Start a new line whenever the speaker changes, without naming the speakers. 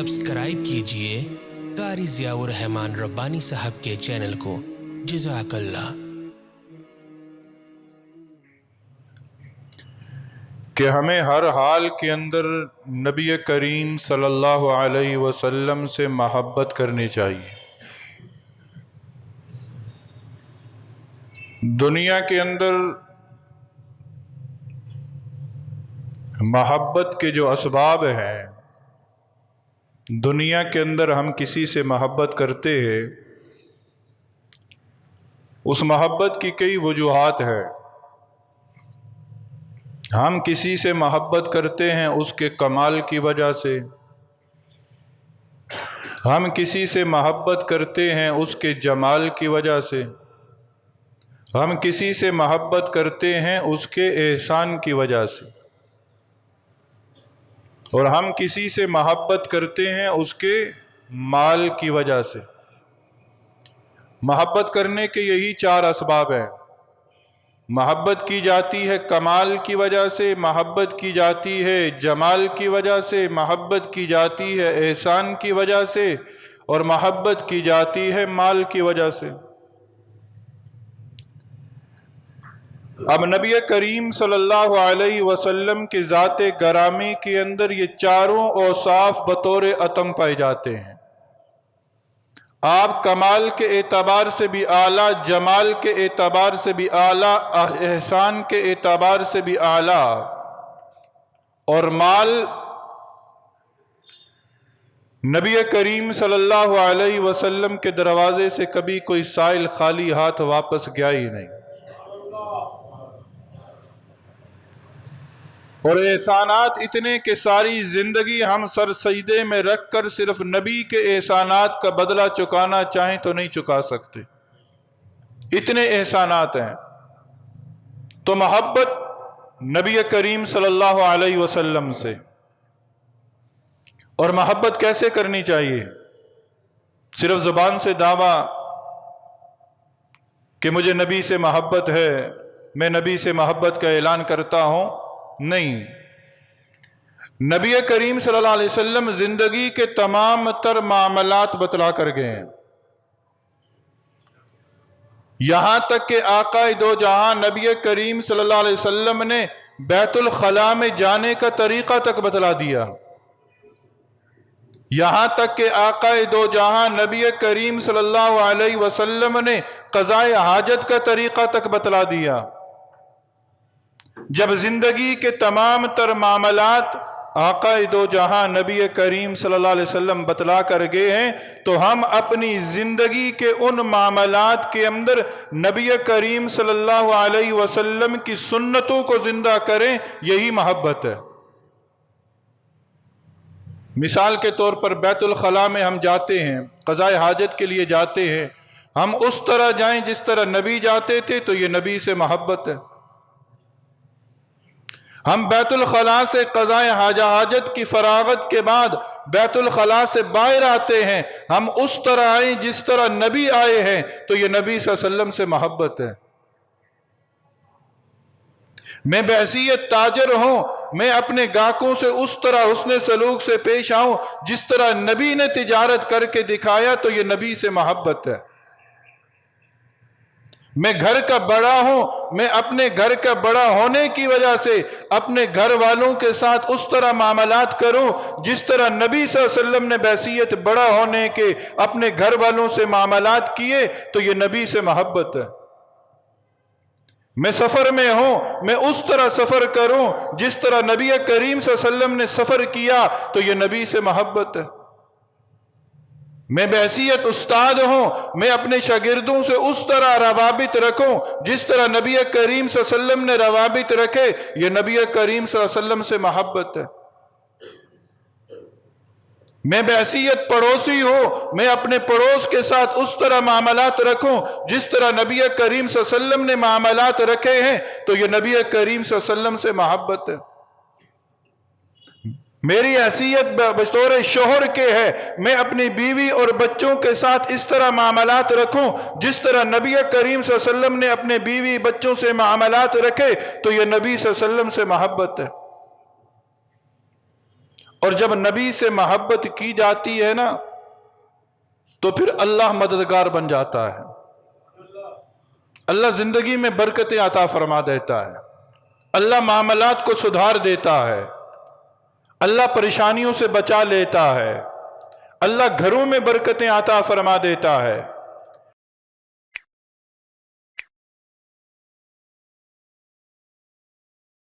Subscribe कीजिए कारी ज़ियाउर रहमान रब्बानी साहब के चैनल को। जज़ाकल्लाह।
कि हमें हर हाल के अंदर नबी करीम सल्लल्लाहु अलैहि वसल्लम से महब्बत करनी चाहिए। दुनिया के अंदर महब्बत के जो असबाब हैं, दुनिया के अंदर हम किसी से महब्बत करते हैं, उस महब्बत की कई वजूहात हैं। हम किसी से महब्बत करते हैं उसके कमाल की वजह से, हम किसी से महब्बत करते हैं उसके जमाल की वजह से, हम किसी से महब्बत करते हैं उसके एहसान की वजह से, और हम किसी से महब्बत करते हैं उसके माल की वजह से। महब्बत करने के यही चार असबाब हैं। महब्बत की जाती है कमाल की वजह से, महब्बत की जाती है जमाल की वजह से, महब्बत की जाती है एहसान की वजह से, और महब्बत की जाती है माल की वजह से। अब नबी करीम सल्लल्लाहु अलैहि वसल्लम के ज़ाते गरामी के अंदर ये चारों औसाफ बतौर अतम पाए जाते हैं। आप कमाल के एतबार से भी आला, जमाल के एतबार से भी आला, एहसान के एतबार से भी आला, और माल नबी करीम सल्लल्लाहु अलैहि वसल्लम के दरवाजे से कभी कोई साइल खाली हाथ वापस गया ही नहीं। और एहसानात इतने कि सारी ज़िंदगी हम सर सजदे में रख कर सिर्फ नबी के एहसानात का बदला चुकाना चाहें तो नहीं चुका सकते, इतने एहसानात हैं। तो मोहब्बत नबी करीम सल्लल्लाहु अलैहि वसल्लम से। और मोहब्बत कैसे करनी चाहिए? सिर्फ ज़ुबान से दावा कि मुझे नबी से मोहब्बत है, मैं नबी से मोहब्बत का ऐलान करता हूँ, नहीं। नबी करीम सल्लल्लाहु अलैहि वसल्लम जिंदगी के तमाम तर मामलात बतला कर गए हैं। यहां तक कि आका दो जहां नबी करीम सल्लल्लाहु अलैहि वसल्लम ने बैतुल खला में जाने का तरीका तक बतला दिया। यहां तक कि आका दो जहां नबी करीम सल्लल्लाहु अलैहि वसल्लम ने क़ज़ाए हाजत का तरीका तक बतला दिया। जब जिंदगी के तमाम तर मामलात आका दो जहां नबी करीम सल्लल्लाहु अलैहि वसल्लम बतला कर गए हैं, तो हम अपनी जिंदगी के उन मामलात के अंदर नबी करीम सल्लल्लाहु अलैहि वसल्लम की सुन्नतों को जिंदा करें, यही मोहब्बत है। मिसाल के तौर पर बैतुल खला में हम जाते हैं, क़ज़ाए हाजत के लिए जाते हैं, हम उस तरह जाएं जिस तरह नबी जाते थे, तो ये नबी से मोहब्बत है। हम बैतुल खला से क़ज़ाए हाजत की फरागत के बाद बैतुल खला से बाहर आते हैं, हम उस तरह आए जिस तरह नबी आए हैं, तो ये नबी सल्लल्लाहु अलैहि वसल्लम से मोहब्बत है। मैं बहसीयत ताजर हूं, मैं अपने गाहकों से उस तरह हुस्ने सलूक से पेश आऊं जिस तरह नबी ने तिजारत करके दिखाया, तो ये नबी से मोहब्बत है। मैं घर का बड़ा हूं, मैं अपने घर का बड़ा होने की वजह से अपने घर वालों के साथ उस तरह मामलात करूं जिस तरह नबी सल्लल्लाहु अलैहि वसल्लम ने बैसियत बड़ा होने के अपने घर वालों से मामलात किए, तो ये नबी से मोहब्बत है। मैं सफर में हूं, मैं उस तरह सफर करूं जिस तरह नबी करीम सल्लल्लाहु अलैहि वसल्लम ने सफर किया, तो ये नबी से मोहब्बत है। मैं बहसीयत उस्ताद हूं, मैं अपने शागिर्दों से उस तरह रवाबित रखूं जिस तरह नबी करीम सल्लल्लाहु अलैहि वसल्लम ने रवाबित रखे, ये नबी करीम सल्लल्लाहु अलैहि वसल्लम से मोहब्बत है। मैं बहसीयत पड़ोसी हूं, मैं अपने पड़ोस के साथ उस तरह मामलात रखूं जिस तरह नबी करीम सल्लल्लाहु अलैहि वसल्लम ने मामलात रखे हैं, तो ये नबी करीम सल्लल्लाहु अलैहि वसल्लम से मोहब्बत है। मेरी हैसियत बतौर शोहर के है, मैं अपनी बीवी और बच्चों के साथ इस तरह मामलात रखूं जिस तरह नबी करीम सल्लल्लाहु अलैहि वसल्लम ने अपने बीवी बच्चों से मामलात रखे, तो ये नबी सल्लल्लाहु अलैहि वसल्लम से मोहब्बत है। اور جب نبی سے محبت کی جاتی ہے نا تو پھر اللہ مددگار بن جاتا ہے، اللہ زندگی میں برکتیں عطا فرما دیتا ہے، اللہ معاملات کو سدھار دیتا ہے، اللہ پریشانیوں سے بچا لیتا ہے، اللہ گھروں میں برکتیں عطا فرما دیتا ہے۔